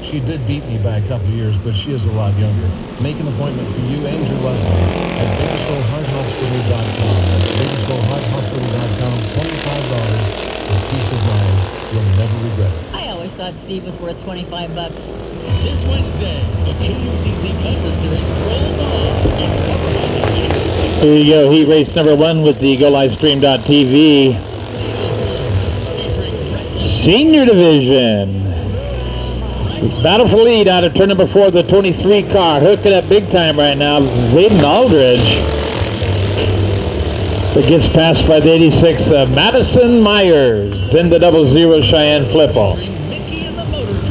She did beat me by a couple of years, but she is a lot younger. Make an appointment for you and your loved one at BakersfieldHeartHospital.com. That's BakersfieldHeartHospital.com. $25 for peace of mind. You'll never regret it. I always thought Steve was worth $25. This Wednesday, the KUCC Concert Series rolls on. Here you go, heat race number 1 with the GoLivestream.tv Senior Division. Battle for lead out of turn number 4, the 23 car. Hooking up big time right now. Zayden Aldridge. It gets passed by the 86 Madison Meyers. Then the 00 Cheyenne Flippo.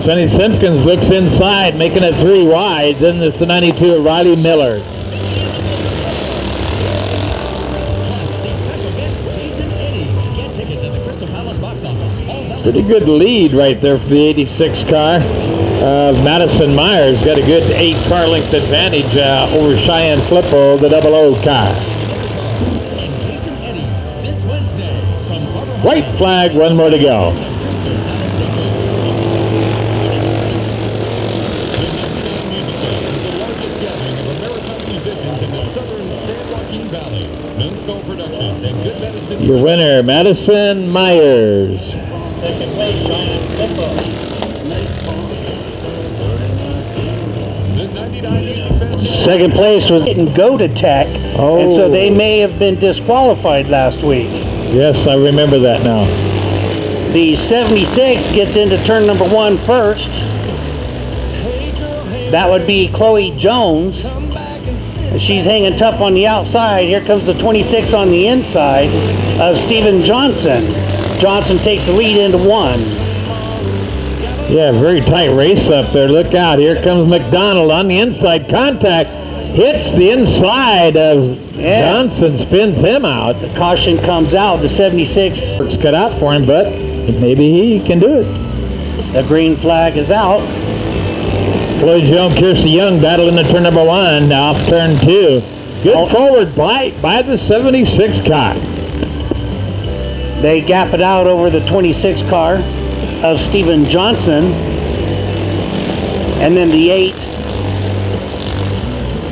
Sonny Simpkins looks inside, making it 3 wide. Then it's the 92 Riley Miller. Pretty good lead right there for the 86 car. Madison Meyers got a good 8 car length advantage over Cheyenne Flippo, the 00 car. White flag, 1 more to go. Your winner, Madison Meyers. Second place, Cheyenne Flippo. Second place was didn't go to Tech, and so they may have been disqualified last week. Yes, I remember that now. The 76 gets into turn number 1 first. That would be Chloe Jones. She's hanging tough on the outside. Here comes the 26 on the inside of Steven Johnson. Johnson takes the lead into 1. Yeah, very tight race up there. Look out. Here comes McDonald on the inside. Contact hits the inside of Johnson, spins him out. The caution comes out. The 76 Work's cut out for him, but maybe he can do it. The green flag is out. Chloe Jones, Kirsty Young battling the turn number 1. Now off turn 2. Good forward bite by the 76 car. They gap it out over the 26 car of Steven Johnson. And then the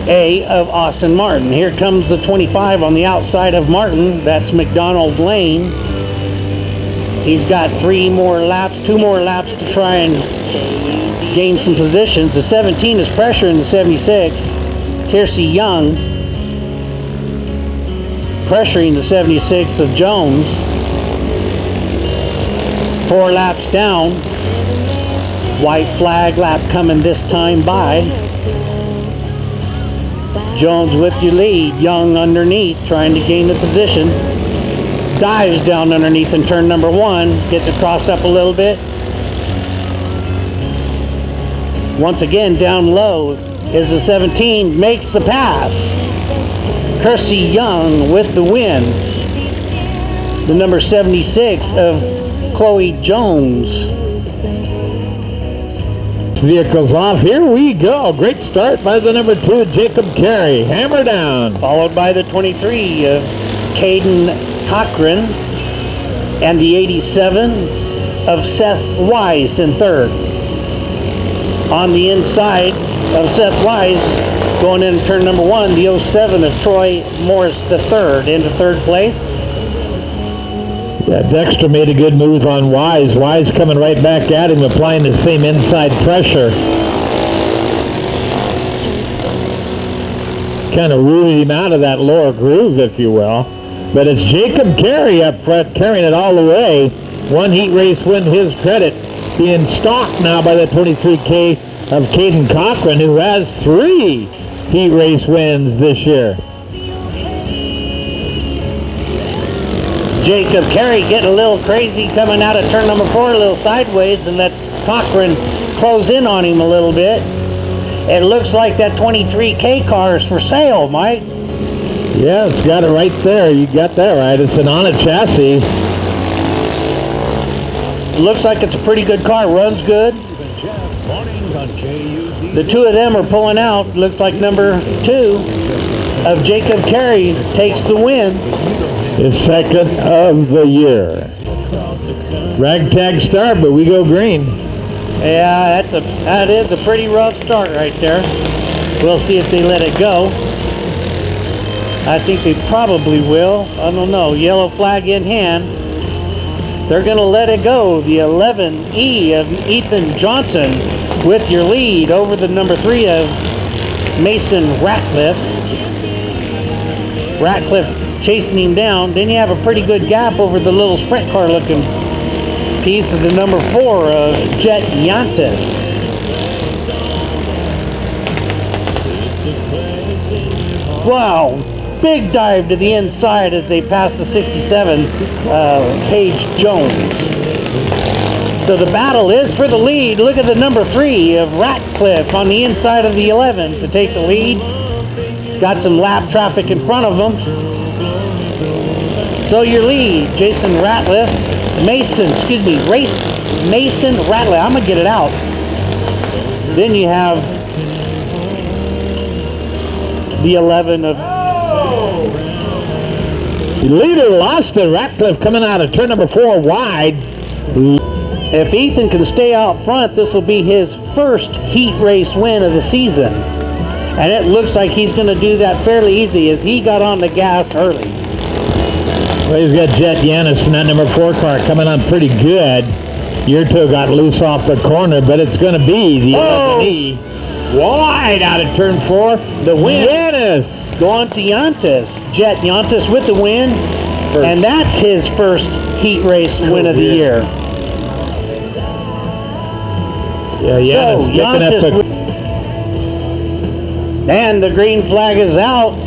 8A of Austin Martin. Here comes the 25 on the outside of Martin. That's McDonald Lane. He's got 2 more laps to try and gain some positions. The 17 is pressuring the 76. Kirsty Young pressuring the 76 of Jones. 4 laps down. White flag lap coming this time by. Jones with your lead. Young underneath trying to gain the position. Dives down underneath in turn number 1. Gets it crossed up a little bit. Once again down low is the 17. Makes the pass. Kirsty Young with the win. The number 76 of Chloe Jones. Vehicles off. Here we go. Great start by the number 2, Jacob Carrey. Hammer down. Followed by the 23 of Caden Cochran. And the 87 of Seth Wise in 3rd. On the inside of Seth Wise, going into turn number 1, the 07 of Troy Morris III into 3rd place. Yeah, Dexter made a good move on Wise. Wise coming right back at him, applying the same inside pressure. Kind of rooted him out of that lower groove, if you will. But it's Jacob Carrey up front, carrying it all the way. 1 heat race win, his credit. Being stalked now by the 23K of Caden Cochran, who has 3 heat race wins this year. Jacob Carey getting a little crazy coming out of turn number 4, a little sideways, and let Cochran close in on him a little bit. It looks like that 23K car is for sale, Mike. Yeah, it's got it right there. You got that right. It's an on a chassis. Looks like it's a pretty good car. Runs good. The 2 of them are pulling out. Looks like number 2 of Jacob Carey takes the win. His 2nd of the year. Ragtag start, but we go green. Yeah, that is a pretty rough start right there. We'll see if they let it go. I think they probably will. I don't know. Yellow flag in hand. They're going to let it go. The 11E of Ethan Johnson with your lead over the number 3 of Mason Ratcliffe. Ratcliffe chasing him down. Then you have a pretty good gap over the little sprint car looking piece of the number 4 of Jet Yantis. Wow, big dive to the inside as they pass the 67 Paige Jones. So the battle is for the lead. Look at the number 3 of Ratcliffe on the inside of the 11 to take the lead. Got some lap traffic in front of them. So your lead, Mason Ratcliffe. Mason Ratcliffe. I'm gonna get it out. Then you have the 11 of. The leader lost it. Ratcliffe coming out of turn number 4 wide. If Ethan can stay out front, this will be his first heat race win of the season. And it looks like he's going to do that fairly easy as he got on the gas early. Well, he's got Jet Yantis in that number 4 car coming on pretty good. Your two got loose off the corner, but it's going to be the 11E. Wide out of turn 4. The win. Yantis. Going to Yantis. Jet Yantis with the win. And that's his first heat race win of the year. Yeah, Yantis picking up the... And the green flag is out.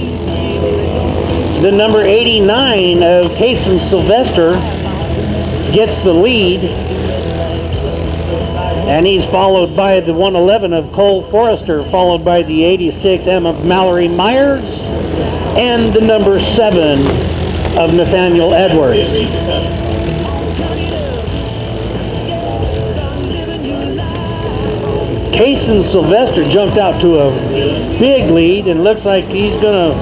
The number 89 of Kase Sylvester gets the lead. And he's followed by the 111 of Cole Forrester, followed by the 86M of Mallory Myers, and the number 7 of Nathaniel Edwards. Kase Sylvester jumped out to a big lead and looks like he's going to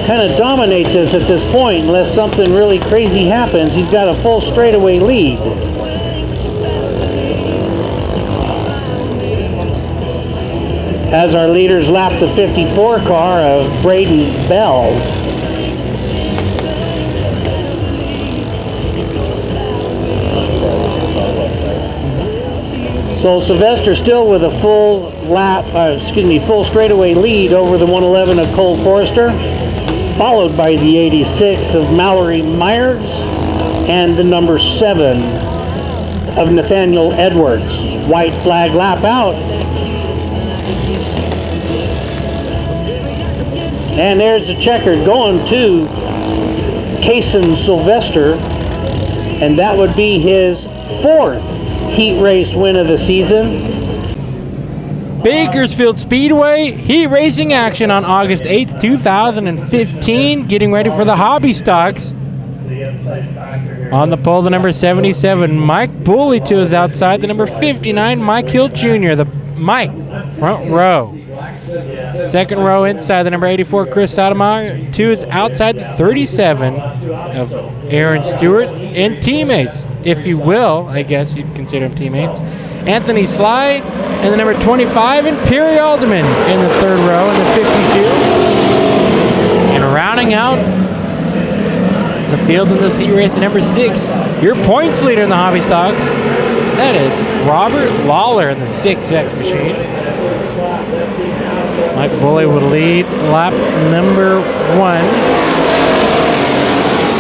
kind of dominate this at this point unless something really crazy happens. He's got a full straightaway lead. As our leaders lap the 54 car of Braden Bell. So Sylvester still with a full full straightaway lead over the 111 of Cole Forrester, followed by the 86 of Mallory Myers and the number 7 of Nathaniel Edwards. White flag lap out. And there's the checkered going to Kase Sylvester, and that would be his 4th heat race win of the season. Bakersfield Speedway heat racing action on August 8th, 2015. Getting ready for the hobby stocks. On the pole, the number 77, Mike Bully to his outside. The number 59, Mike Hill Jr. The Mike, front row. Second row inside, the number 84, Chris Sotomayor. To his outside, the 37 of Aaron Stewart. And teammates, if you will, I guess you'd consider them teammates. Anthony Sly and the number 25, and Perry Alderman in the third row in the 52. And rounding out the field in this heat race, the number 6, your points leader in the hobby stocks. That is Robert Lawler in the 6X machine. Mike Bully would lead lap number 1.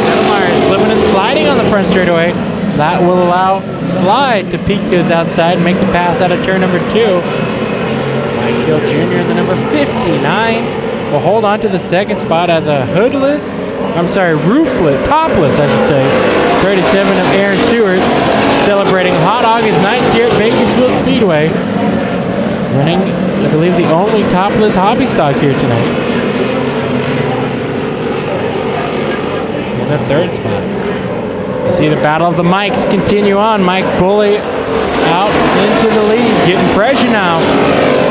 Sotomayor slipping and sliding on the front straightaway. That will allow Slide to peek to his outside and make the pass out of turn number 2. Mike Hill Jr. in the number 59 will hold on to the second spot as a topless, I should say, 37 of Aaron Stewart, celebrating hot August nights here at Bakersfield Speedway. Running, I believe, the only topless hobby stock here tonight. In the third spot. You see the battle of the mics continue on. Mike Bully out into the lead, getting pressure now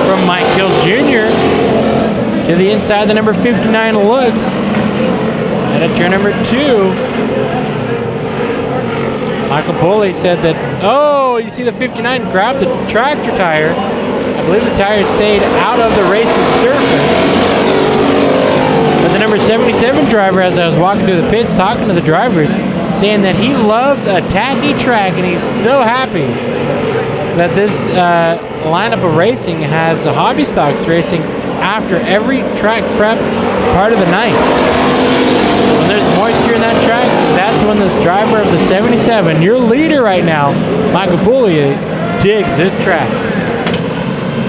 from Mike Hill Jr. To the inside, the number 59 looks. And at turn number 2, Michael Bully said that, oh, you see the 59 grabbed the tractor tire. I believe the tire stayed out of the racing surface. But the number 77 driver, as I was walking through the pits talking to the drivers, saying that he loves a tacky track and he's so happy that this lineup of racing has the hobby stocks racing after every track prep part of the night. When there's moisture in that track, that's when the driver of the 77, your leader right now, Michael Bully, digs this track.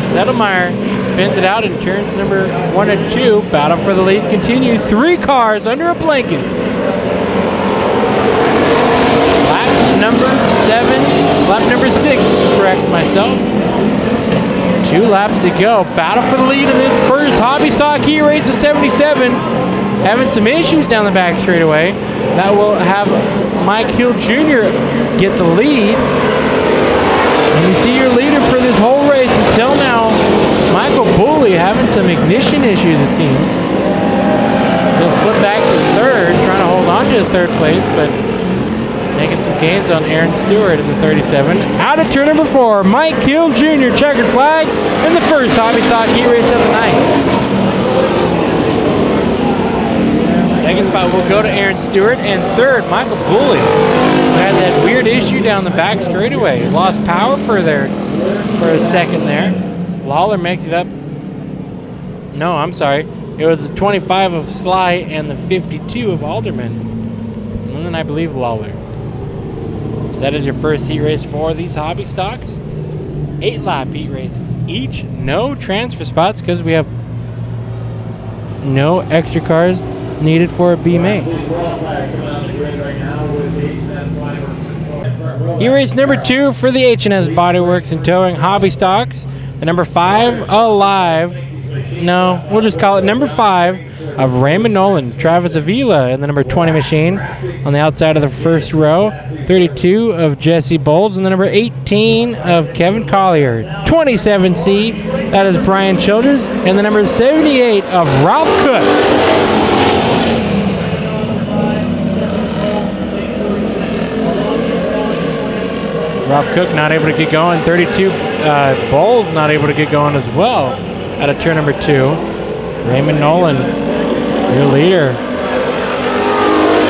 Settlemeyer spins it out in turns number 1 and 2. Battle for the lead continues. 3 cars under a blanket. Lap number 6, to correct myself. 2 laps to go. Battle for the lead in this first hobby stock heat race of 77. Having some issues down the back straightaway. That will have Mike Hill Jr. get the lead. And you see your leader for this whole race until now, Michael Bully, having some ignition issues, it seems. He'll flip back to third, trying to hold on to the third place, but making some gains on Aaron Stewart in the 37. Out of turn number 4, Mike Hill Jr. checkered flag in the first hobby stock heat race of the night. Second spot will go to Aaron Stewart, and third, Michael Bully, who had that weird issue down the back straightaway. Lost power for a second there. Lawler makes it up. No, I'm sorry. It was the 25 of Sly and the 52 of Alderman. And then I believe Lawler. So that is your first heat race for these hobby stocks. 8-lap heat races each. No transfer spots because we have no extra cars needed for a B main. Heat race number 2 for the H&S Bodyworks and Towing hobby stocks. The number 5 alive. No, we'll just call it number 5 of Raymond Nolan, Travis Avila in the number 20 machine on the outside of the first row. 32 of Jesse Bowles and the number 18 of Kevin Collier. 27C, that is Brian Childers, and the number 78 of Ralph Cook. Ralph Cook not able to get going. 32 Bowles not able to get going as well out of turn number 2. Raymond Nolan, your leader,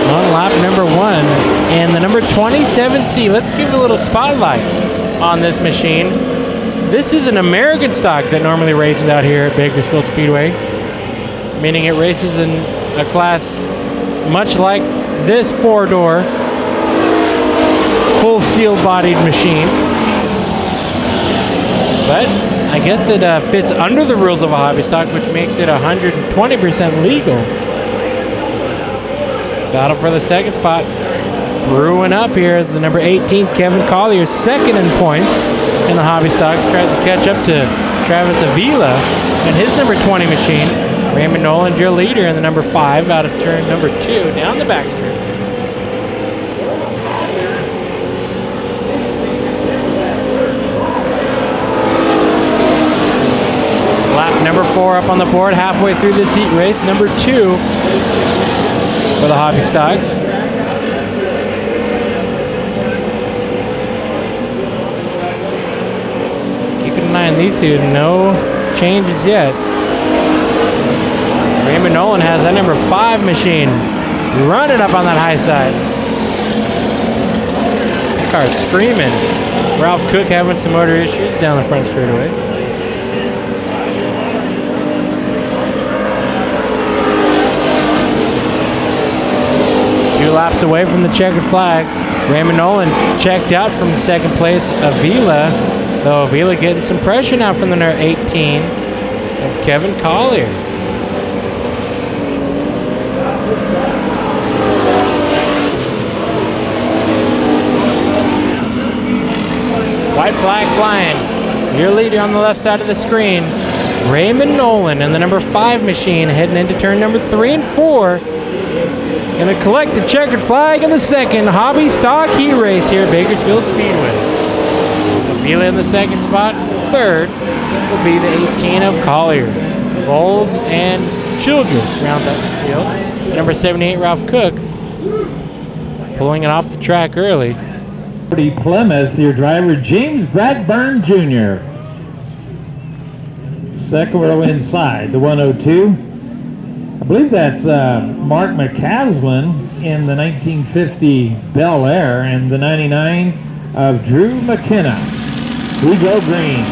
on lap number 1. And the number 27C, let's give a little spotlight on this machine. This is an American stock that normally races out here at Bakersfield Speedway, meaning it races in a class much like this 4-door full steel-bodied machine. But I guess it fits under the rules of a hobby stock, which makes it 120% legal. Battle for the second spot brewing up here as the number 18, Kevin Collier, second in points in the hobby stocks, tries to catch up to Travis Avila and his number 20 machine. Raymond Nolan, your leader, in the number 5 out of turn number 2 down the back straight. Lap number 4 up on the board halfway through this heat race. Number 2 for the hobby stocks. Keeping an eye on these two. No changes yet. Raymond Nolan has that number 5 machine running up on that high side. That car's screaming. Ralph Cook having some motor issues down the front straightaway. Laps away from the checkered flag. Raymond Nolan checked out from second place. Avila, though Avila getting some pressure now from the number 18 of Kevin Collier. White flag flying. Your leader on the left side of the screen, Raymond Nolan, and the number 5 machine heading into turn number 3 and 4. Going to collect the checkered flag in the second hobby stock heat race here at Bakersfield Speedway. Avila in the second spot. Third will be the 18 of Collier. Bowles and Childress round out the field. Number 78, Ralph Cook, pulling it off the track early. Plymouth, your driver James Bradburn Jr. Second row inside, the 102. I believe that's Mark McCaslin in the 1950 Bel Air, and the 99 of Drew McKenna. We go green.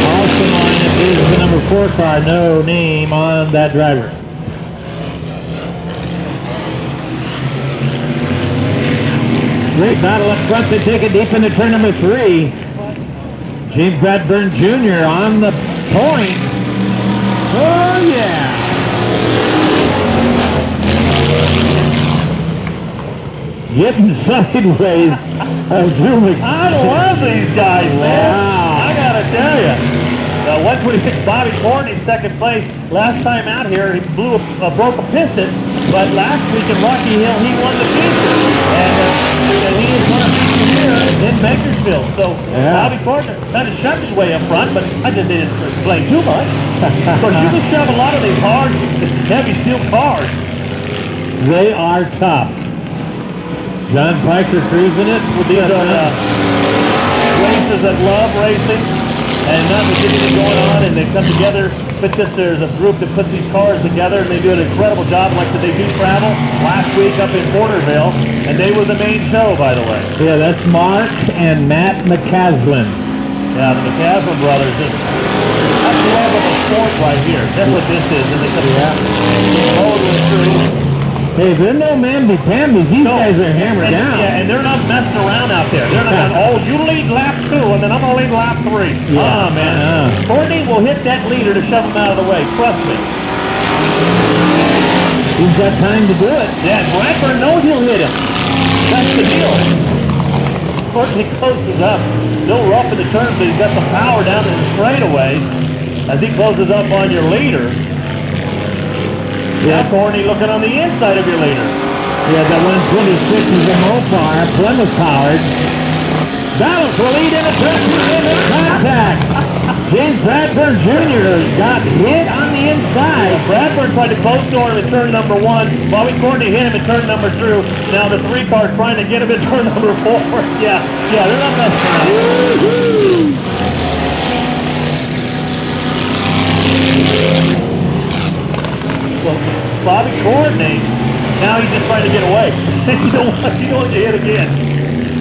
Austin lineup is the number 4 car, no name on that driver. Great battle up front. They take it deep into turn number 3. James Bradburn Jr. on the point. Oh, yeah. Getting sideways of Drew McKenna. I love these guys, man. Wow. I gotta tell you. 126 Bobby Courtney, second place. Last time out here, he broke a piston, but last week in Rocky Hill, he won the feature. And he has won a feature here in Bakersfield. So Bobby Courtney kind of shoved his way up front, but I just didn't explain too much. Because you can shove a lot of these hard, heavy steel cars. They are tough. John Piker cruising it. These are races that love racing and not with anything going on, and they come together. But just there's a group that puts these cars together, and they do an incredible job. Like they do travel last week up in Porterville, and they were the main show, by the way. Yeah, that's Mark and Matt McCaslin. Yeah, the McCaslin brothers. That's the love of a sport right here. That's what this is. And they come totally through. Hey, they're no mamby-pambies. These guys are hammered down. Yeah, and they're not messing around out there. They're not going, you lead lap 2, and then I'm going to lead lap 3. Yeah. Man. Courtney will hit that leader to shove him out of the way. Trust me. He's got time to do it. Yeah, Bradburn knows he'll hit him. That's the deal. Courtney closes up. Still rough in the turn, but he's got some power down in the straightaway as he closes up on your leader. Yeah, Courtney looking on the inside of your leader. Yeah, that 126 is a Mopar, Plymouth powered. Battle for lead in the turn into contact. James Bradburn Jr. got hit on the inside. Bradburn tried to close door him in turn number 1. Bobby Courtney hit him in turn number 2. Now the 3 car's trying to get him in turn number 4. Yeah, they're not messing around. Well, Bobby Courtney, now he's just trying to get away. You don't want to hit again,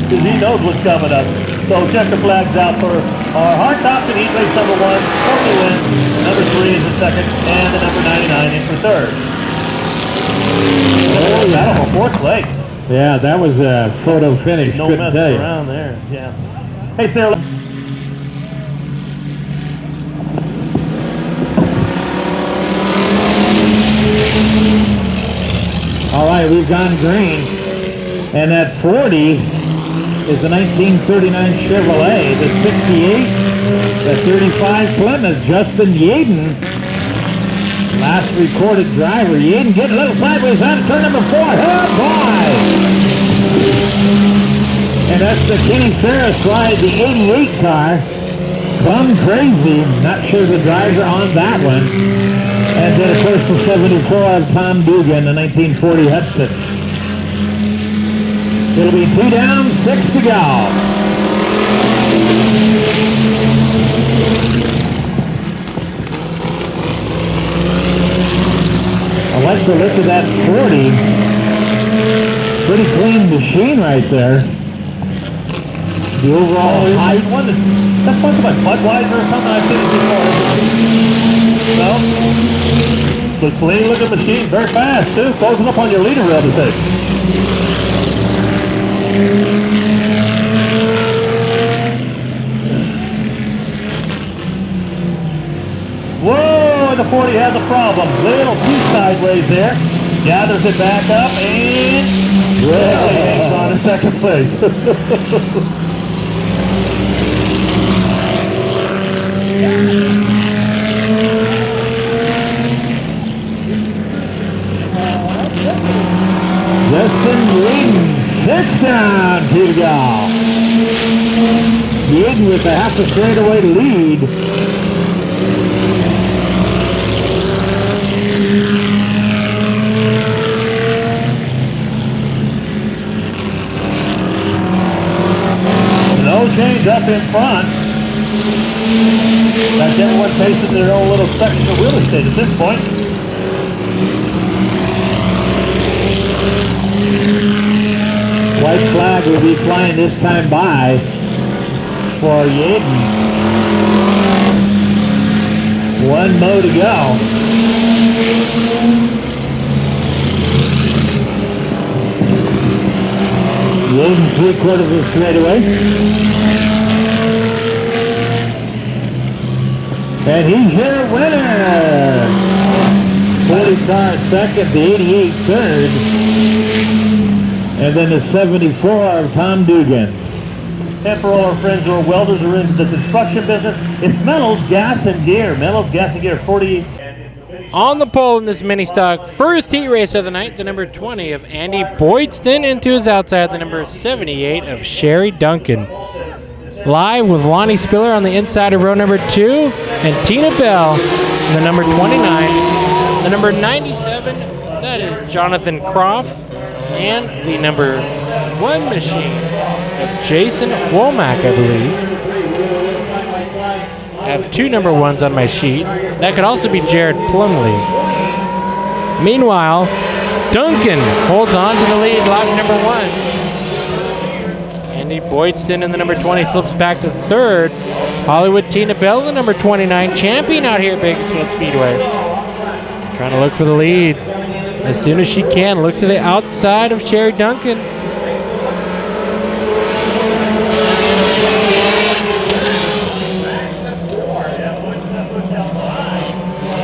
because he knows what's coming up. So checker flags out for our Hardtop in heat race number 1. Courtney wins. Number 3 is the second, and the number 99 in for third. Oh, battle for 4th place. Yeah, that was a photo finish. No couldn't messing tell you. around there. Yeah. Hey, Sarah. All right, we've gone green. And that 40 is the 1939 Chevrolet. The 68, the 35 Plymouth, Justin Yaden. Last recorded driver. Yaden getting a little sideways on turn number 4. Oh, boy! And that's the Kenny Ferris ride, the 88 car. Plum Crazy. Not sure the driver on that one. And then, of course, the 74 of Tom Dugan, the 1940 Hudson. It'll be 2 down, 6 to go. I like the look of that 40. Pretty clean machine right there. The overall height. That's something like Budweiser or something I've seen it before. No? The clean looking machine, very fast too. Closing up on your leader rail to take. Whoa, the 40 has a problem. Little too sideways there. Gathers it back up and hangs on in second place. Justin Yaden, 6 down, 2 to go. Yaden with a half a straightaway lead. chains up in front. That's everyone facing their own little section of real estate at this point. White flag will be flying this time by for Yaden. One mo to go. Yaden 3/4 of the straightaway. And he's your winner. 40 car second, the 88 third. And then the 74 of Tom Dugan. And for all our friends who are welders or in the construction business, it's metals, gas, and gear. Metals, gas, and gear, 40. On the pole in this mini stock, first heat race of the night, the number 20 of Andy Boydston, into his outside, the number 78 of Sherry Duncan. Live with Lonnie Spiller on the inside of row number 2, and Tina Bell in the number 29. The number 97, that is Jonathan Croft, and the number 1 machine of Jason Womack, I believe. I have 2 number 1s on my sheet. That could also be Jared Plumley. Meanwhile, Duncan holds on to the lead, lap number 1. Andy Boydston in the number 20 slips back to 3rd. Hollywood Tina Bell, the number 29, champion out here at Bakersfield Speedway. Trying to look for the lead as soon as she can. Looks to the outside of Sherry Duncan.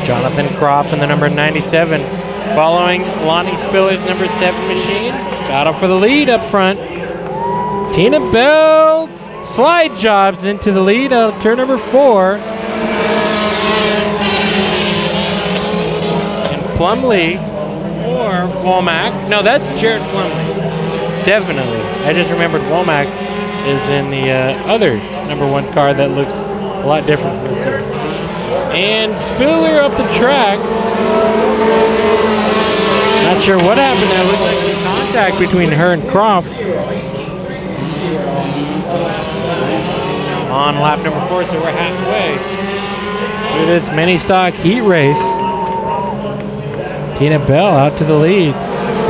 Jonathan Croft in the number 97, following Lonnie Spiller's number 7 machine. Battle for the lead up front. Tina Bell slide jobs into the lead out of turn number 4. And Plumley or Womack. No, that's Jared Plumley. Definitely. I just remembered Womack is in the other number 1 car that looks a lot different from this here. And Spiller up the track. Not sure what happened there. Looked like some contact between her and Croft. On lap number 4, so we're halfway through this mini stock heat race. Tina Bell out to the lead.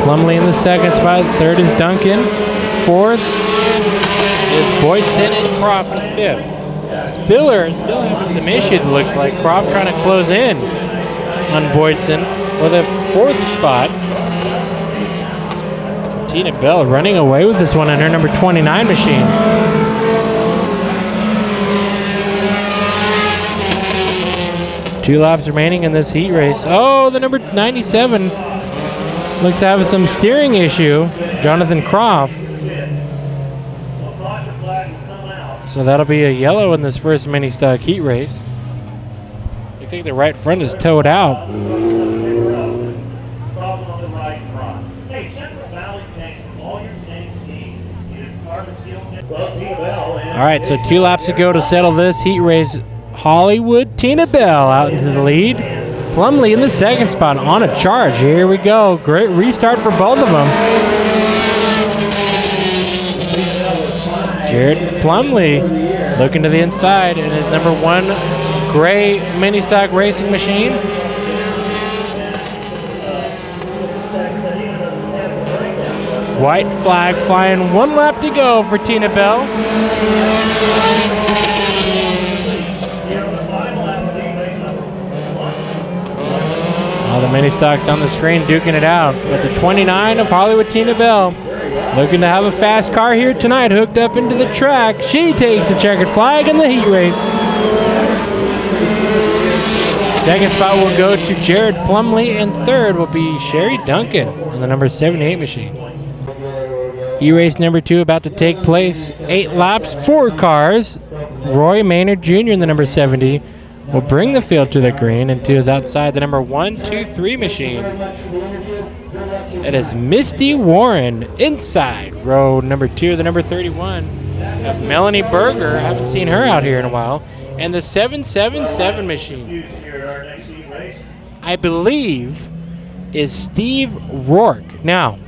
Plumley in the 2nd spot. 3rd is Duncan. 4th is Boydston, and Croft in 5th. Spiller is still having some issues, it looks like. Croft trying to close in on Boydston for the 4th spot. Tina Bell running away with this one on her number 29 machine. Two laps remaining in this heat race. Oh, the number 97 looks to have some steering issue, Jonathan Croft. So that'll be a yellow in this first mini stock heat race. Looks like the right front is towed out. All right, so 2 laps to go to settle this heat race. Hollywood Tina Bell out into the lead. Plumley in the 2nd spot on a charge. Here we go. Great restart for both of them. Jared Plumley looking to the inside in his number 1 gray mini stock racing machine. White flag flying. 1 lap to go for Tina Bell. All the mini stocks on the screen duking it out. But the 29 of Hollywood Tina Bell looking to have a fast car here tonight, hooked up into the track. She takes the checkered flag in the heat race. 2nd spot will go to Jared Plumley, and 3rd will be Sherry Duncan in the number 78 machine. E-race number 2 about to take place. 8 laps, 4 cars. Roy Maynard Jr. in the number 70 will bring the field to the green, and to his outside, the number 1, 2, 3 machine. It is Misty Warren inside row number 2, the number 31 of Melanie Berger. I haven't seen her out here in a while. And the 777 machine, I believe, is Steve Rourke. Now,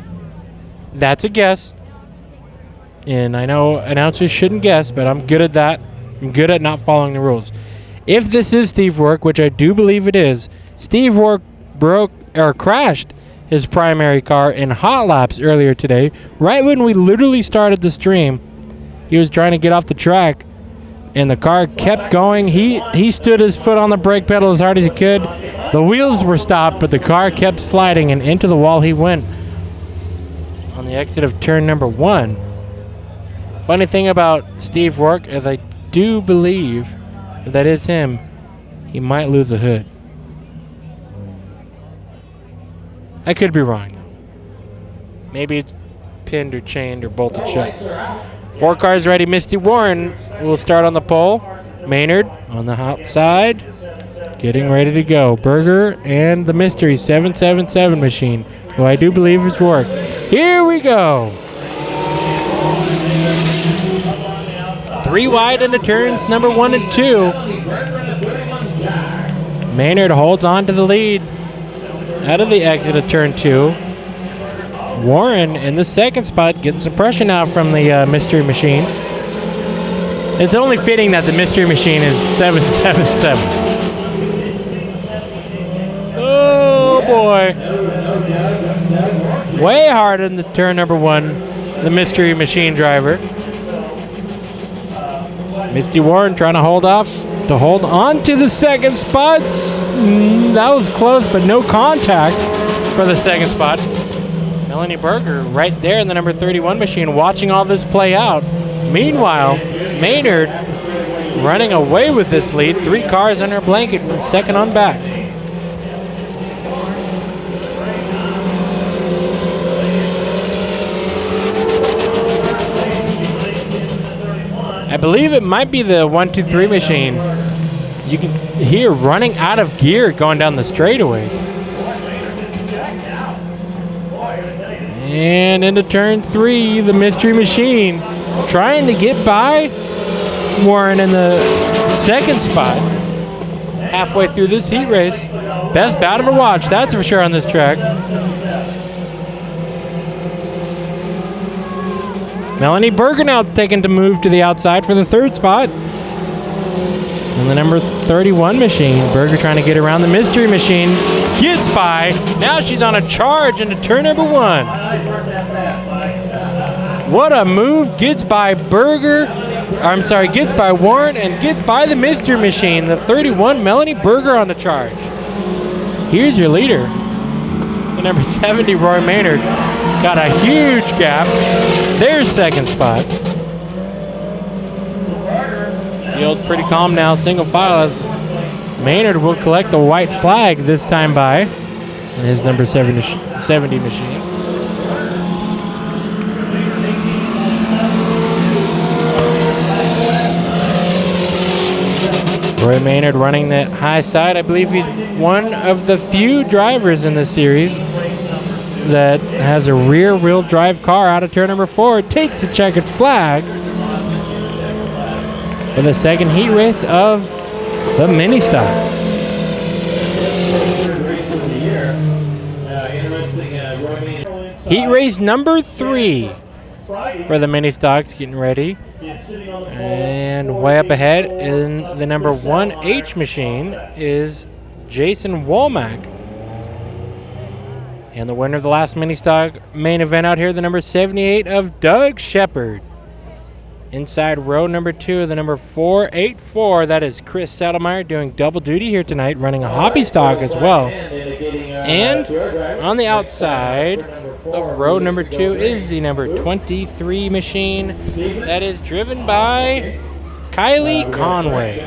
that's a guess. and I know announcers shouldn't guess, but I'm good at that. I'm good at not following the rules. If this is Steve Rourke, which I do believe it is, Steve Rourke crashed his primary car in hot laps earlier today. Right when we literally started the stream, he was trying to get off the track, and the car kept going. He stood his foot on the brake pedal as hard as he could. The wheels were stopped, but the car kept sliding, and into the wall he went on the exit of turn number 1. Funny thing about Steve Rourke is I do believe if that is him, he might lose a hood. I could be wrong, though. Maybe it's pinned or chained or bolted shut. 4 cars ready. Misty Warren will start on the pole. Maynard on the outside, getting ready to go. Berger and the mystery 777 machine, who I do believe is Rourke. Here we go. 3 wide into turns number 1 and 2. Maynard holds on to the lead out of the exit of turn 2. Warren in the second spot, getting some pressure now from the mystery machine. It's only fitting that the mystery machine is 777. Oh boy. Way hard in the turn number 1, the mystery machine driver. Misty Warren trying to hold on to the second spots. That was close, but no contact for the second spot. Melanie Berger right there in the number 31 machine watching all this play out. Meanwhile, Maynard running away with this lead. 3 cars under a blanket from second on back. I believe it might be the 1-2-3 machine. You can hear running out of gear going down the straightaways. And into turn 3, the mystery machine trying to get by Warren in the second spot. Halfway through this heat race. Best battle to watch, that's for sure, on this track. Melanie Berger now taking to move to the outside for the third spot. And the number 31 machine, Berger trying to get around the mystery machine. Gets by. Now she's on a charge into turn number 1. What a move. Gets by Berger. Gets by Warren and gets by the mystery machine. The 31, Melanie Berger on the charge. Here's your leader. The number 70, Roy Maynard. Got a huge gap. There's second spot. Field pretty calm now, single file, as Maynard will collect the white flag this time by in his number 70 machine. Roy Maynard running the high side. I believe he's one of the few drivers in this series that has a rear-wheel drive car out of turn number 4. Takes a checkered flag for the second heat race of the mini stocks. Heat race number 3 for the mini stocks, getting ready. And way up ahead in the number 1H machine is Jason Womack. And the winner of the last mini stock main event out here, the number 78 of Doug Shepard. Inside row number 2, the number 484, that is Chris Saddlemeyer doing double duty here tonight, running a hobby stock as well. And on the outside of row number 2 is the number 23 machine that is driven by Kylie Conway.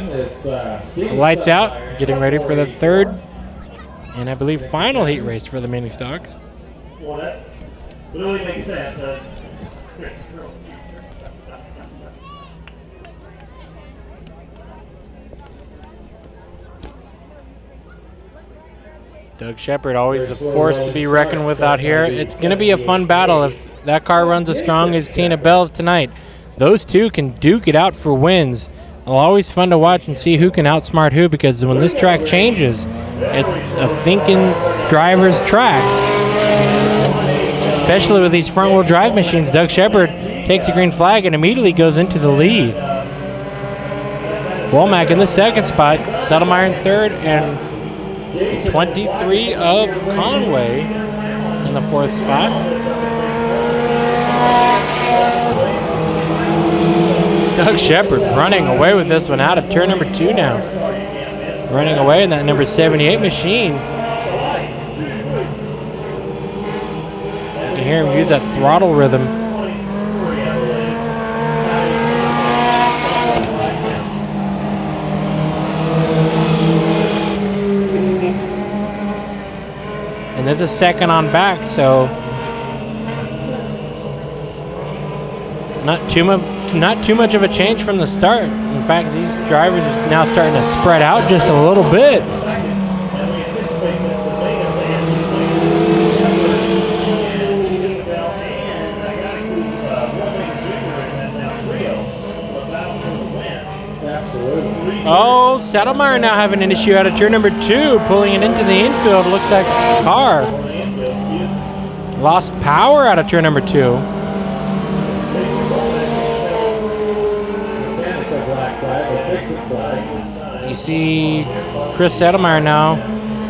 So lights out, getting ready for the third and I believe final heat race for the mini stocks. Well, that really makes sense. Doug Shepard, always a force to be reckoned with out here. It's going to be a fun battle if that car runs as strong as Tina Bell's tonight. Those two can duke it out for wins. It's always fun to watch and see who can outsmart who, because when this track changes, it's a thinking driver's track. Especially with these front-wheel drive machines. Doug Shepard takes the green flag and immediately goes into the lead. Womack in the second spot, Settlemeyer in third, and 23 of Conway in the fourth spot. Doug Shepard running away with this one out of turn number 2 now. Running away in that number 78 machine. You can hear him use that throttle rhythm. And there's a second on back, so not too much of a change from the start. In fact, these drivers are now starting to spread out just a little bit. Oh, Settlemeyer now having an issue out of turn number 2, pulling it into the infield. Looks like the car lost power out of turn number 2. You see Chris Settlemeyer now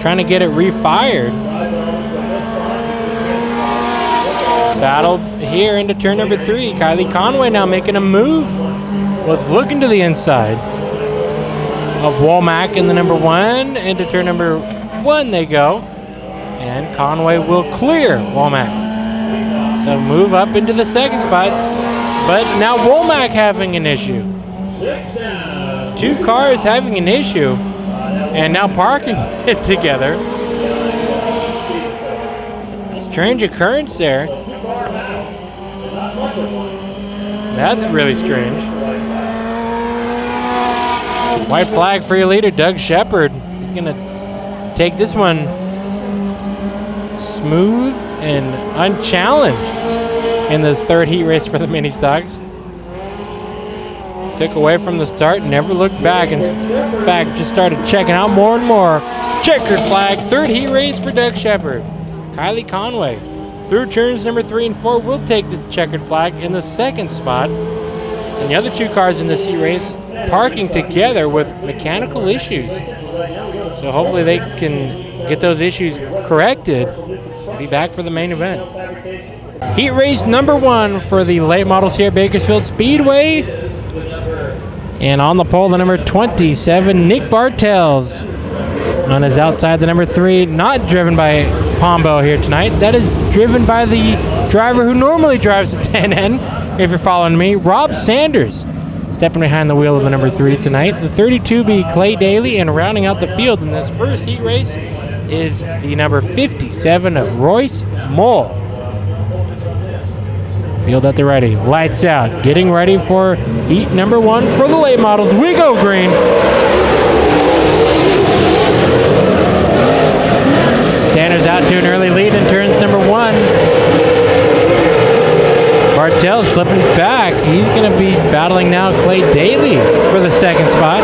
trying to get it refired. Battle here into turn number 3. Kylie Conway now making a move. Was looking to the inside of Womack in the number 1. Into turn number 1 they go. And Conway will clear Womack. So move up into the second spot. But now Womack having an issue. 2 cars having an issue. And now parking it together. Strange occurrence there. That's really strange. White flag for your leader, Doug Shepard. He's going to take this one smooth and unchallenged in this third heat race for the mini stocks. Took away from the start, never looked back. In fact, just started checking out more and more. Checkered flag, third heat race for Doug Shepard. Kylie Conway, through turns number 3 and 4, will take the checkered flag in the second spot. And the other 2 cars in this heat race parking together with mechanical issues. So hopefully they can get those issues corrected. Be back for the main event. Heat race number 1 for the late models here at Bakersfield Speedway. And on the pole, the number 27, Nick Bartels. On his outside, the number 3, not driven by Pombo here tonight. That is driven by the driver who normally drives the 10N, if you're following me, Rob Sanders. Stepping behind the wheel of the number 3 tonight. The 32 be Clay Daly, and rounding out the field in this first heat race is the number 57 of Royce Moll. Field at the ready. Lights out. Getting ready for heat number 1 for the late models. We go green. Sanders out to an early lead in turns number 1. Bartels slipping back. He's going to be battling now Clay Daly for the second spot.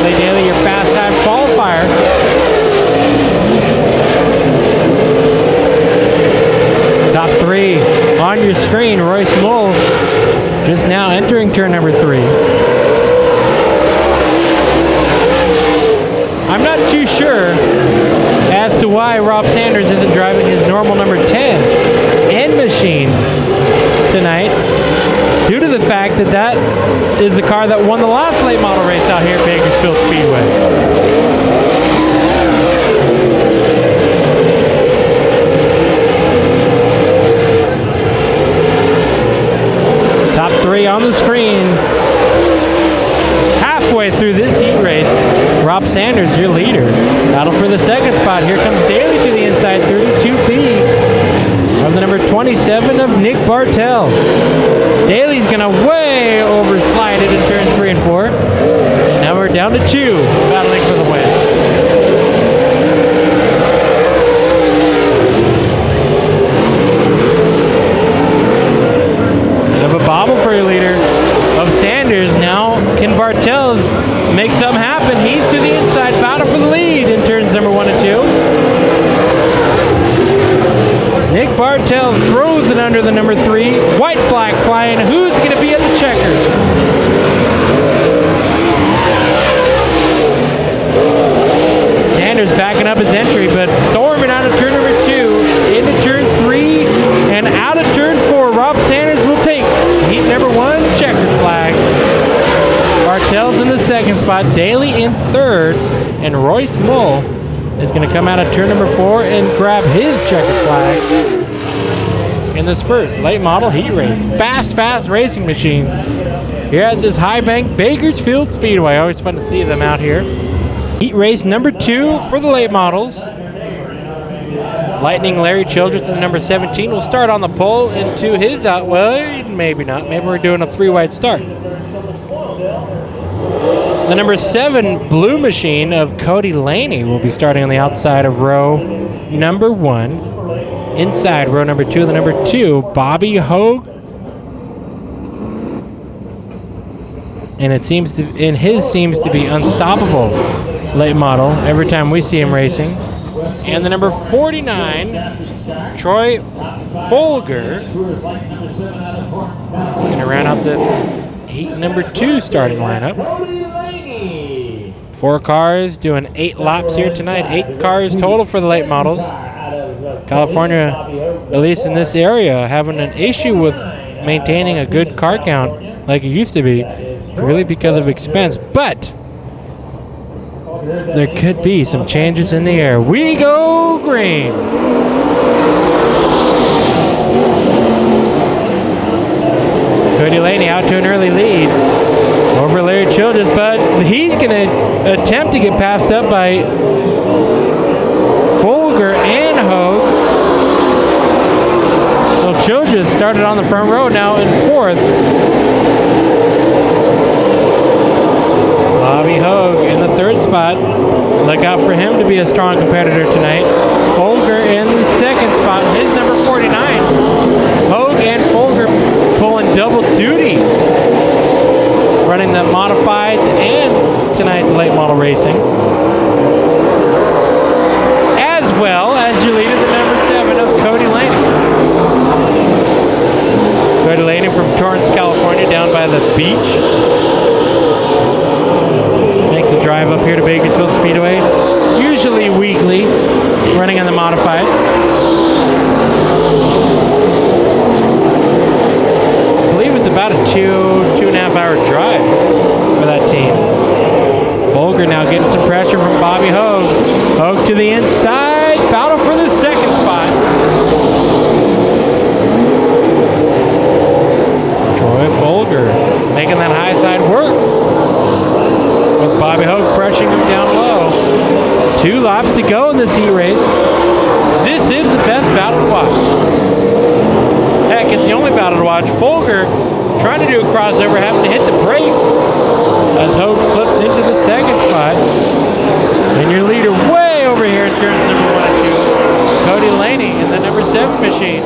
Clay Daly, your fast time qualifier. Top 3 on your screen. Royce Moll just now entering turn number 3. I'm not too sure as to why Rob Sanders isn't driving his normal number 10 N machine tonight, due to the fact that that is the car that won the last late model race out here at Bakersfield Speedway. Top 3 on the screen. Halfway through this heat race, Rob Sanders, your leader. Battle for the second spot. Here comes Daly to the inside, 32B. Of the number 27 of Nick Bartels. Daly's going to way overslide it in turns 3 and 4. Now we're down to 2, battling for the win. Bit of a bobble for your leader of Sanders. Now can Bartels make something happen? He's to the inside, battle for the lead in turns number 1 and 2. Nick Jake Bartell throws it under the number 3. White flag flying. Who's going to be at the checkers? Sanders backing up his entry, but storming out of turn number 2 into turn 3 and out of turn 4. Rob Sanders will take heat number 1 checkered flag. Bartell's in the second spot, Daly in third, and Royce Mull is going to come out of turn number 4 and grab his checkered flag in this first late model heat race. Fast racing machines here at this high bank Bakersfield Speedway. Always fun to see them out here. Heat race number 2 for the late models. Lightning Larry Childress in the number 17 will start on the pole into his out. Well, maybe not. Maybe we're doing a 3-wide start. The number 7 blue machine of Cody Laney will be starting on the outside of row number 1. Inside row number 2, the number 2, Bobby Hogue. And it seems to, his seems to be unstoppable late model every time we see him racing. And the number 49, Troy Folger, going to round out the heat number 2 starting lineup. 4 cars doing 8 laps here tonight. 8 cars total for the late models. California, at least in this area, having an issue with maintaining a good car count like it used to be, really because of expense. But there could be some changes in the air. We go green. Cody Laney out to an early lead over Larry Childress, but he's going to attempt to get passed up by Folger and Hogue. So Childress started on the front row, now in 4th. Bobby Hogue in the 3rd spot. Look out for him to be a strong competitor tonight. Folger in the 2nd spot, his number 49. Hogue and Folger pulling double duty, running the modifieds and tonight's late model racing. As well as your leader, the number 7 of Cody Laney. Cody Laney from Torrance, California, down by the beach. Makes a drive up here to Bakersfield Speedway, usually weekly, running on the modified. I believe it's about a 2.5 hour drive for that team. Folger now getting some pressure from Bobby Hogue. Hogue to the inside, battle for the 2nd spot. Troy Folger making that high side work, with Bobby Hogue pressuring him down low. 2 laps to go in this heat race. This is the best battle to watch. Heck, it's the only battle to watch. Folger trying to do a crossover, having to hit the brakes as Hogue flips into the 2nd spot. And your leader way over here in turns number 1 and 2, Cody Laney in the number 7 machine.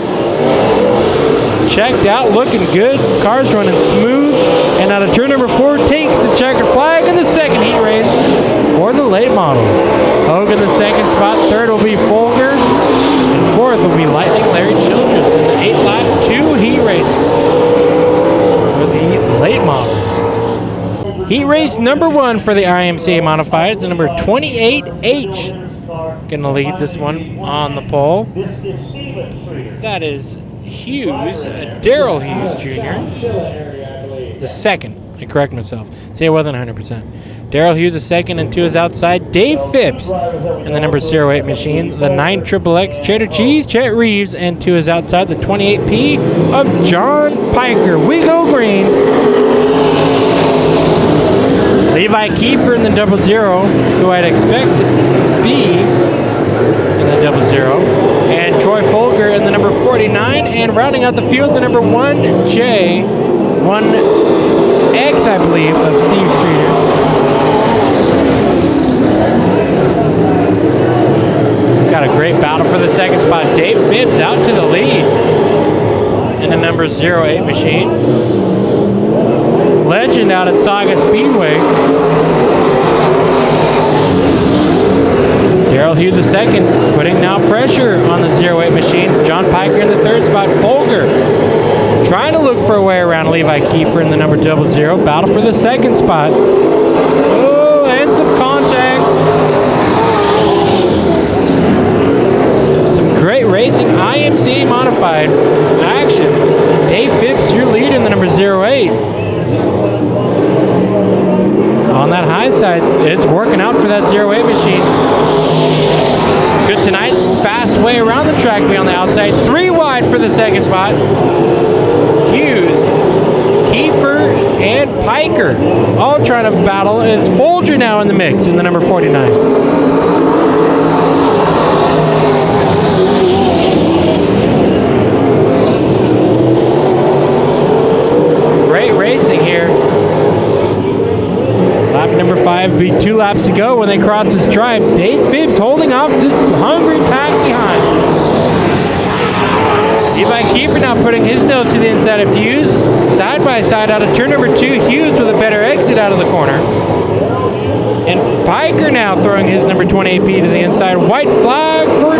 Checked out, looking good. Car's running smooth. And out of turn number 4 takes the checkered flag in the 2nd heat race for the late models. Hogue in the 2nd spot. 3rd will be Folger. And 4th will be Lightning Larry Childress in the 8-lap 2 heat races for the late models. Heat race number 1 for the IMCA modifieds, the number 28H. Going to lead this one on the pole. That is Hughes, Darrell Hughes Jr. The 2nd. I correct myself. See, I wasn't 100%. Darrell Hughes, the 2nd, and 2 is outside. Dave Phipps in the number 08 machine. The 9XXX, Cheddar Cheese, Chet Reeves, and 2 is outside. The 28P of John Piker. We go green. Levi Kiefer in the 00, who I'd expect to be in the 00. And Troy Folger in the number 49. And rounding out the field, the number 1J, 1X, I believe, of Steve Streeter. Got a great battle for the 2nd spot. Dave Phipps out to the lead in the number 08 machine. Legend out at Saga Speedway. Darrell Hughes the second, putting now pressure on the 08 machine. John Piker in the third spot. Folger trying to look for a way around Levi Kiefer in the number 00. Battle for the second spot. Oh, and some contact. Some great racing. IMCA modified action. Dave Phipps, your lead in the number 08. On that high side, it's working out for that 08 machine. Good tonight. Fast way around the track on the outside. 3 wide for the second spot. Hughes, Kiefer, and Piker all trying to battle. It's Folger now in the mix in the number 49. Great racing here. Lap number 5 be 2 laps to go when they cross the stripe. Dave Phipps holding off this hungry pack behind. Levi Kiefer now putting his nose to the inside of Hughes. Side by side out of turn number 2. Hughes with a better exit out of the corner. And Piker now throwing his number 28P to the inside. White flag for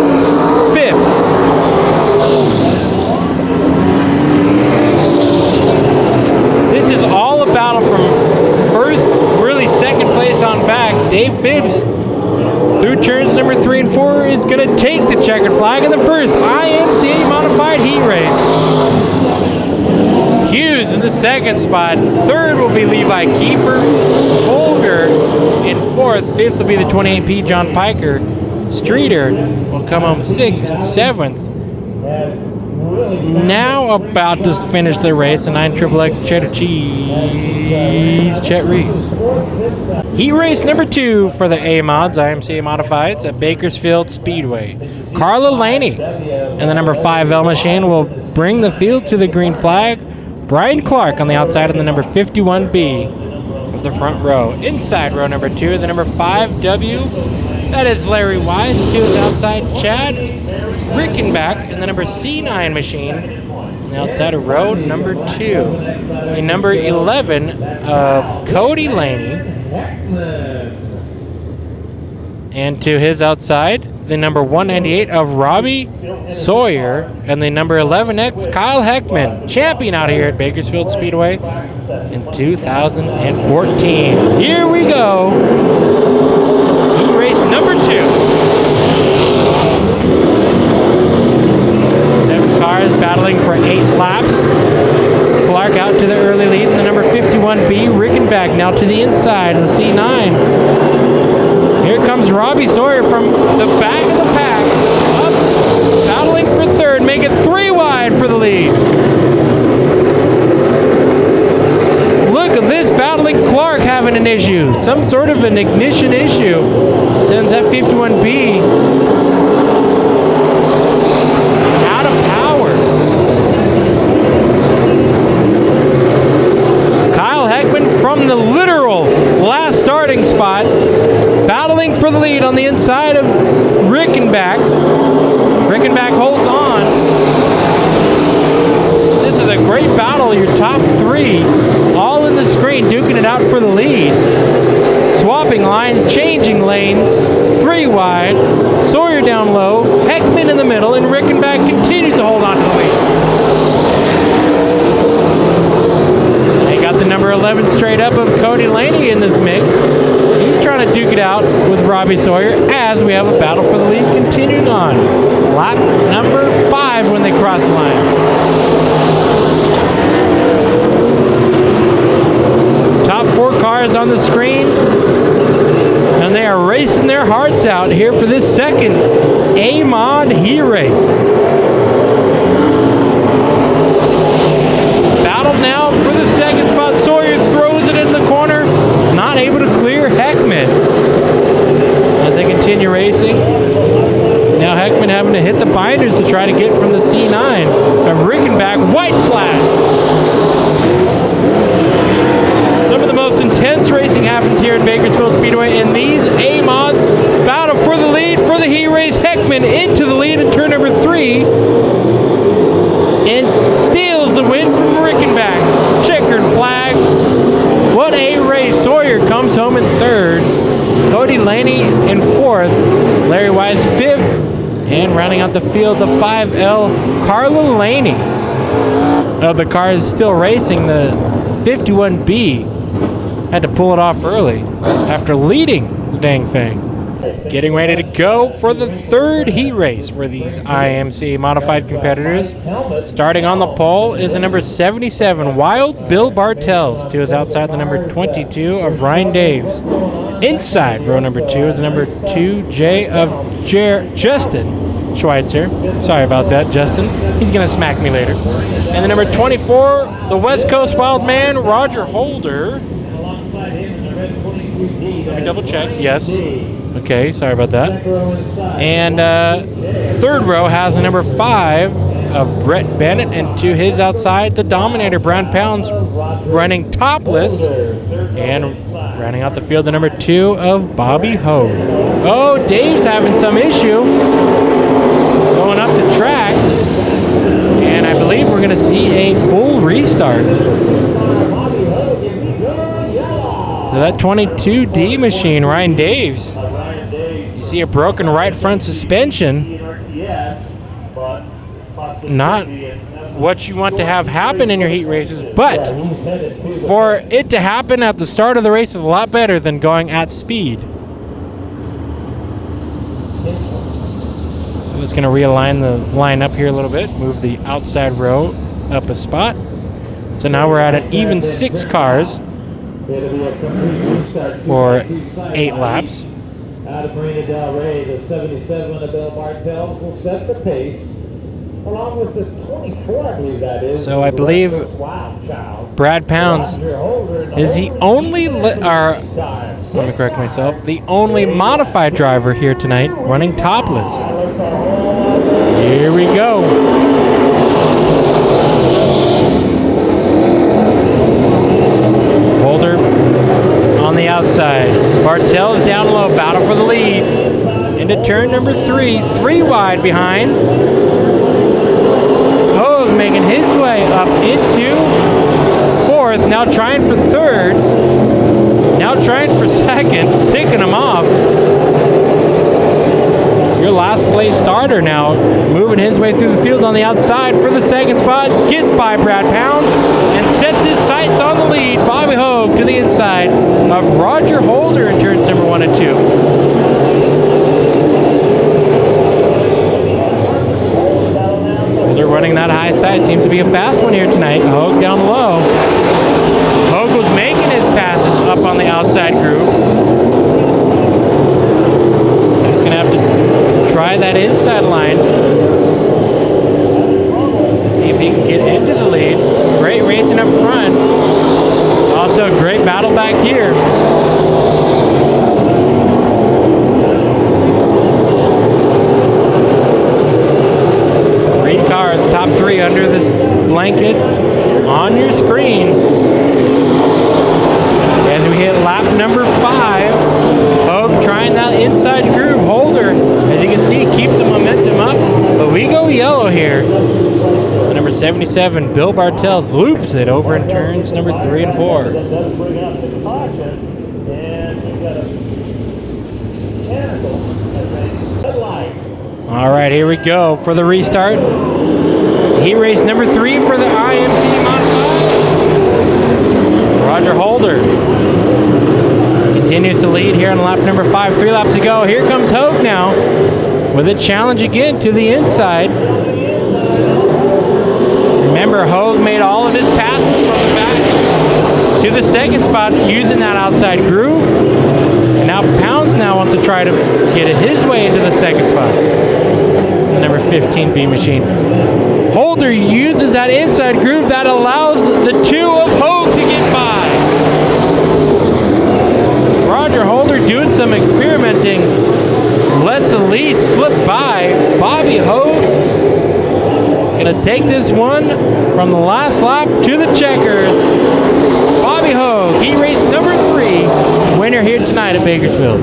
Phipps. This is all a battle from first, really second place on back. Dave Phipps through turns number 3 and 4 is going to take the checkered flag in the first IMCA modified heat race. Hughes in the second spot. Third will be Levi Kiefer. Folger in fourth. Fifth will be the 28P John Piker. Streeter will come home 6th and 7th. Now about to finish the race, a 9XXX cheddar cheese, Chet Reeves. Heat race number 2 for the A-Mods, IMCA Modifieds at Bakersfield Speedway. Carla Laney and the number 5L machine will bring the field to the green flag. Brian Clark on the outside of the number 51B of the front row. Inside row number 2, the number 5W, that is Larry Wise. To his outside, Chad Rickenback in the number C9 machine. On the outside of row number 2. The number 11 of Cody Laney. And to his outside, the number 198 of Robbie Sawyer. And the number 11X, Kyle Hecman. Champion out here at Bakersfield Speedway in 2014. Here we go. Heat race number 2. 7 cars battling for 8 laps. Clark out to the early lead in the number 51B. Rickenback now to the inside of the C9. Here comes Robbie Sawyer from the back of the pack. Up, battling for third, make it 3 wide for the lead. Look at this, battling Clark having an issue. Some sort of an ignition issue. Sends that 51B out of power. Kyle Hecman from the literal last starting spot, battling for the lead on the inside of Rickenback. Rickenback holds on. This is a great battle. Your top 3 all in the screen, duking it out for the lead. Swapping lines, changing lanes. 3 wide. Sawyer down low. Hecman in the middle, and Rickenback continues to hold on to the lead. They got the number 11 straight up of Cody Laney in this mix. He's trying to duke it out with Robbie Sawyer as we have a battle for the lead continuing on. Lap number 5 when they cross the line. Top 4 cars on the screen, and they are racing their hearts out here for this second A-Mod heat race. Battle now for the second spot. Sawyer throws it in the corner, not able to clear Hecman as they continue racing. Now Hecman having to hit the binders to try to get from the C9 of Rickenback. White flag. Some of the most intense racing happens here at Bakersfield Speedway, and these A-Mods battle for the lead for the heat race. Hecman into the lead in turn number 3 and steals the win from Rickenback. Checkered flag. What a race. Sawyer comes home in third. Cody Cody Laney in 4th, Larry Wise 5th, and rounding out the field, the 5L, Carla Laney of the cars still racing, the 51B. Had to pull it off early after leading the dang thing. Getting ready to go for the 3rd heat race for these IMCA modified competitors. Starting on the pole is the number 77, Wild Bill Bartels. 2 is outside the number 22 of Ryan Daves. Inside row number 2 is the number 2, J of Justin Schweitzer. Sorry about that, Justin. He's going to smack me later. And the number 24, the West Coast Wild Man, Roger Holder. Let me double check. Yes. Okay, sorry about that. And 3rd row has the number 5 of Brett Bennett, and to his outside, the Dominator, Brown Pounds, running topless. And rounding out the field, the number 2 of Bobby Ho. Oh, Dave's having some issue going up the track. And I believe we're going to see a full restart. So that 22D machine, Ryan Daves. You see a broken right front suspension. Not what you want to have happen in your heat races, but for it to happen at the start of the race is a lot better than going at speed. So it's going to realign the line up here a little bit, move the outside row up a spot. So now we're at an even 6 cars for 8 laps. Out of Marina Del Rey, the 77 of Bill Bartels will set the pace, along with the 24, I believe that is. So I believe Brad Pounds is the only, let me correct myself, the only modified driver here tonight running topless. Here we go. Holder on the outside. Bartels down low, battle for the lead. Into turn number 3, 3 wide behind. Hogue making his way up into 4th, now trying for 3rd. Now trying for 2nd, picking him off. Your last place starter now moving his way through the field on the outside for the 2nd spot. Gets by Brad Pounds and sets his sights on the lead. Bobby Hogue to the inside of Roger Holder in turns number 1 and 2. Holder running that high side. Seems to be a fast one here tonight. Hogue down low. Hogue was making his passes up on the outside groove. So he's going to have to try that inside line to see if he can get into the lead. Great racing up front. Also great battle back here. Cars, top 3 under this blanket on your screen. As we hit lap number 5, Hogue trying that inside groove. Holder, as you can see, keeps the momentum up, but we go yellow here. The number 77, Bill Bartels, loops it over in turns number 3 and 4. All right, here we go for the restart. Heat race number 3 for the IMCA modified. Roger Holder continues to lead here on lap number 5. 3 laps to go. Here comes Hogue now with a challenge again to the inside. Remember, Hogue made all of his passes from the back to the 2nd spot using that outside groove. And now Pounds now wants to try to get it his way into the 2nd spot. The number 15B machine. Holder uses that inside groove that allows the 2 of Hogue to get by. Roger Holder doing some experimenting. Lets the lead slip by. Bobby Hogue gonna take this one from the last lap to the checkers. Bobby Hogue, heat race number 3, winner here tonight at Bakersfield.